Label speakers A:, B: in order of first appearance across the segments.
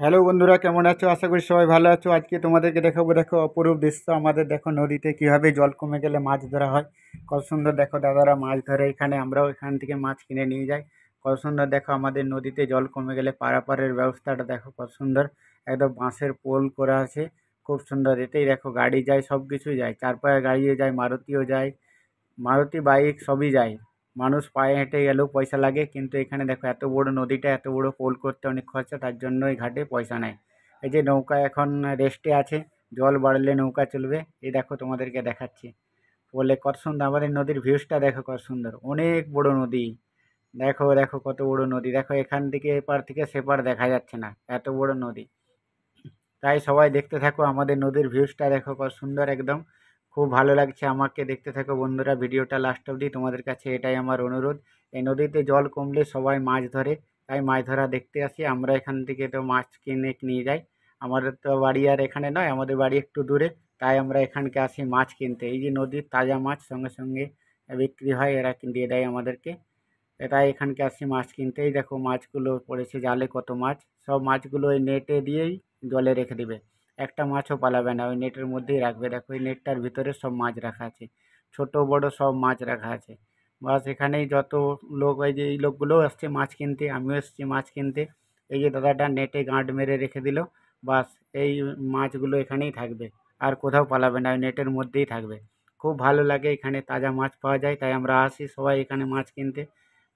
A: Hello বন্ধুরা, কেমন আছো? আশা করি সবাই ভালো আছো। আজকে তোমাদেরকে দেখাবো, দেখো অপরূপ দৃশ্য। আমাদের দেখো নদীতে কীভাবে জল কমে গেলে মাছ ধরা হয়। কত সুন্দর দেখো দাদারা মাছ ধরে, এখানে আমরাও এখান থেকে মাছ কিনে নিয়ে যাই। কত সুন্দর দেখো আমাদের নদীতে জল কমে গেলে পারাপারের ব্যবস্থাটা দেখো কত সুন্দর। একদম বাঁশের পোল করা আছে, খুব সুন্দর। এতেই দেখো গাড়ি যায়, সব কিছুই যায়, চার পায়ে গাড়িও যায়, মারুতিও যায়, মারুতি বাইক সবই যায়। মানুষ পায়ে হেঁটে গেলেও পয়সা লাগে, কিন্তু এখানে দেখো এত বড় নদীটা, এত বড় পোল করতে অনেক খরচা, তার জন্য এই ঘাটে পয়সা নেয়। এই যে নৌকা এখন রেস্টে আছে, জল বাড়লে নৌকা চলবে। এই দেখো তোমাদেরকে দেখাচ্ছি, বলে কত সুন্দর আমাদের নদীর ভিউজটা দেখো, কত সুন্দর, অনেক বড় নদী। দেখো দেখো কত বড় নদী, দেখো এখান থেকে এপার থেকে সেপার দেখা যাচ্ছে না, এত বড় নদী। তাই সবাই দেখতে থাকো, আমাদের নদীর ভিউজটা দেখো কত সুন্দর একদম। খুব ভালো লাগছে আমাকে, দেখতে থাকো বন্ধুরা ভিডিওটা লাস্ট অবধি। তোমাদের কাছে এটাই আমার অনুরোধ। এই নদীতে জল কমলে সবাই মাছ ধরে, তাই মাছ ধরা দেখতে আসি। আমরা এখান থেকে তো মাছ কিনে নিয়ে যাই। আমাদের তো বাড়ি আর এখানে নয়, আমাদের বাড়ি একটু দূরে। তাই আমরা এখানকে আসি মাছ কিনতে। এই যে নদীর তাজা মাছ সঙ্গে সঙ্গে বিক্রি হয়, এরা দিয়ে দেয় আমাদেরকে। তাই এখানকে আসি মাছ কিনতে। এই দেখো মাছগুলো পড়েছে জালে, কত মাছ। সব মাছগুলো ওই নেটে দিয়েই জলে রেখে দিবে, একটা মাছও পালাবে না, ওই নেটের মধ্যেই রাখবে। দেখো ওই নেটটার ভিতরে সব মাছ রাখা আছে, ছোট বড় সব মাছ রাখা আছে। বাস এখানেই যত লোক, এই যে এই লোকগুলোও আসছে মাছ কিনতে, আমিও এসেছি মাছ কিনতে। এই যে দাদাটা নেটে গাঁট মেরে রেখে দিল, বাস এই মাছগুলো এখানেই থাকবে, আর কোথাও পালাবে না, ওই নেটের মধ্যেই থাকবে। খুব ভালো লাগে, এখানে তাজা মাছ পাওয়া যায়, তাই আমরা আসি সবাই এখানে মাছ কিনতে।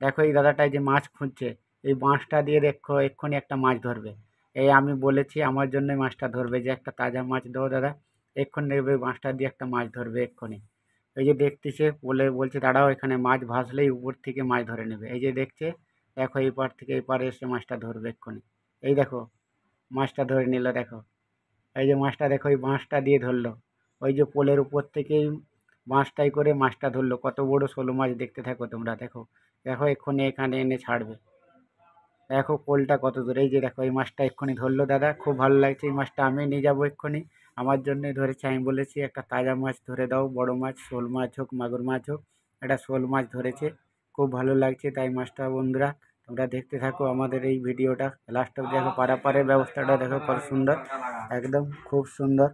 A: দেখো এই দাদাটাই যে মাছ খুঁজছে, এই বাঁশটা দিয়ে দেখো এক্ষুনি একটা মাছ ধরবে। এই আমি বলেছি আমার জন্যই মাছটা ধরবে, যে একটা তাজা মাছ দাও দাদা, এক্ষুনি দেখবে বাঁশটা দিয়ে একটা মাছ ধরবে এক্ষুনি। এই যে দেখতেছে, বলে বলছে দাঁড়াও, এখানে মাছ ভাসলেই উপর থেকে মাছ ধরে নেবে। এই যে দেখছে, দেখো এই পার থেকে এই পারে এসে মাছটা ধরবে এক্ষুনি। এই দেখো মাছটা ধরে নিল, দেখো এই যে মাছটা দেখো এই বাঁশটা দিয়ে ধরলো, ওই যে পোলের উপর থেকেই বাঁশটাই করে মাছটা ধরলো। কত বড় শোল মাছ, দেখতে থাকো তোমরা, দেখো দেখো এক্ষুনি এখানে এনে ছাড়বে। দেখো পোলটা কত দূরে, এই যে দেখো এই মাছটা এক্ষুনি ধরলো দাদা, খুব ভালো লাগছে। এই মাছটা আমি নিয়ে যাবো এক্ষুনি, আমার জন্যই ধরেছে। আমি বলেছি একটা তাজা মাছ ধরে দাও, বড় মাছ, শোল মাছ হোক মাগুর মাছ হোক, একটা শোল মাছ ধরেছে। খুব ভালো লাগছে তাই মাছটা। বন্ধুরা তোমরা দেখতে থাকো আমাদের এই ভিডিওটা লাস্ট অব্দি, দেখো পারাপারের ব্যবস্থাটা দেখো কত সুন্দর, একদম খুব সুন্দর,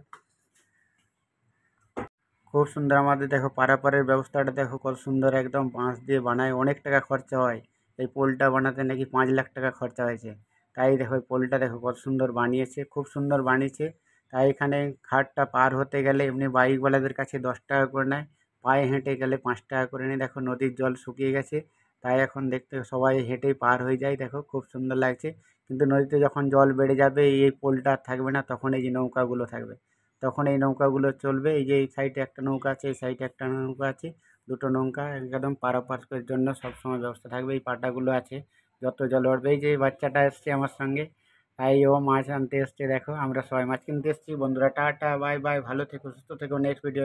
A: খুব সুন্দর। আমাদের দেখো পারাপারের ব্যবস্থাটা দেখো কত সুন্দর, একদম বাঁশ দিয়ে বানায়, অনেক টাকা খরচা হয়। এই পোলটা বানাতে নাকি 5 লাখ টাকা খরচা হয়েছে। তাই দেখো এই পোলটা দেখো কত সুন্দর বানিয়েছে, খুব সুন্দর বানিয়েছে। তাই এখানে ঘাটটা পার হতে গেলে এমনি বাইকওয়ালাদের কাছে 10 টাকা করে নেয়, পায়ে হেঁটে গেলে 5 টাকা করে নেয়। দেখো নদীর জল শুকিয়ে গেছে, তাই এখন দেখতে সবাই হেঁটেই পার হয়ে যায়, দেখো খুব সুন্দর লাগছে। কিন্তু নদীতে যখন জল বেড়ে যাবে, এই পোলটা আর থাকবে না, তখন এই যে নৌকাগুলো থাকবে, তখন এই নৌকাগুলো চলবে। এই যে এই সাইডে একটা নৌকা আছে, এই সাইডে একটা নৌকা আছে, দুটো নৌকা একদম পারাপারের জন্য সবসময় ব্যবস্থা থাকবে। এই পাটাগুলো আছে, যত জল বাড়বে। এই যে বাচ্চাটা এসছে আমার সঙ্গে, তাই ও মাছ আনতে এসছে। দেখো আমরা সবাই মাছ কিনতে এসছি। বন্ধুরা টাটা, বাই বাই, ভালো থেকো, সুস্থ থেকো, নেক্সট ভিডিও।